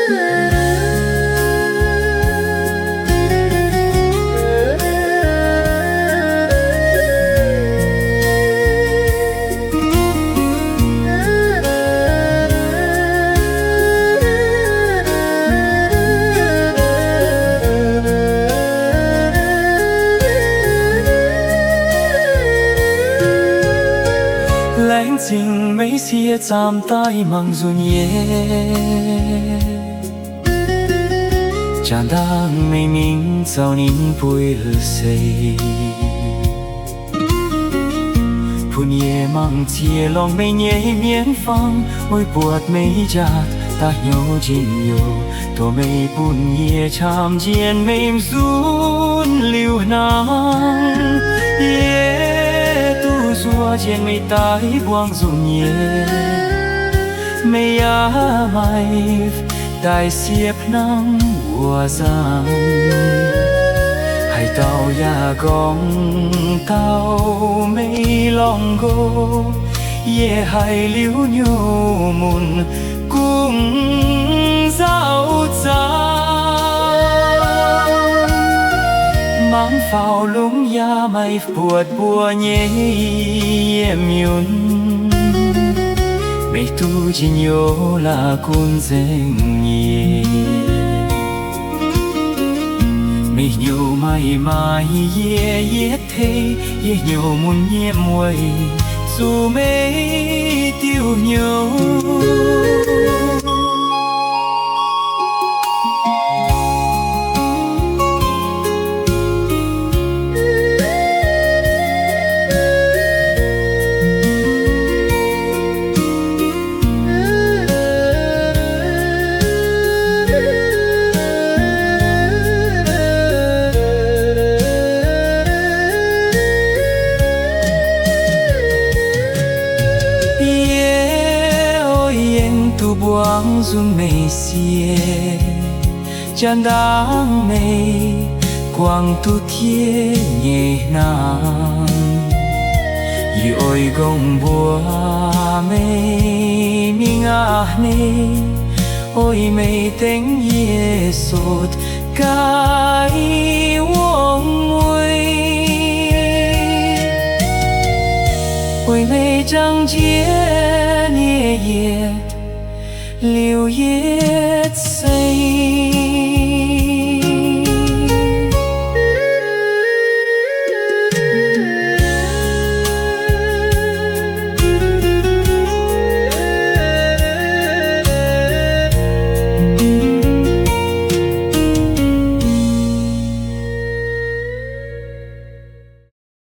lãng tình mấy xia chạm tay mang run nhẹ chẳng đang mây mình sao nín vui lờ say phun nhẹ mang chia lòng mây nhẹ miên phăng ôi buột mây chát ta nhau chín nhiều tổ mây phun nhẹ chạm chiến mây run liu nắng xua trên mây tái buông rụng nhẹ mây á mây đại xiếp nắng mùa giang hai tàu ya gong tàu mây lòng gô ye hai liu nhu mùn cùng giao mang phao lúng ya mây buột bùa nhẹ em yun mây tu chỉ nhớ là con deng nhẹ mây nhiều mây mai ye ye thế ye nhiều muốn nhẹ muội dù mây tiêu nhiều buông rung mây xie chan đáng mây quang tu thiên nhẹ nàng yu ôi gông bùa mây mi ngã nê ôi mây tiếng ye sốt cái uông mùi ôi mây trăng chia nhẹ ye liu yết say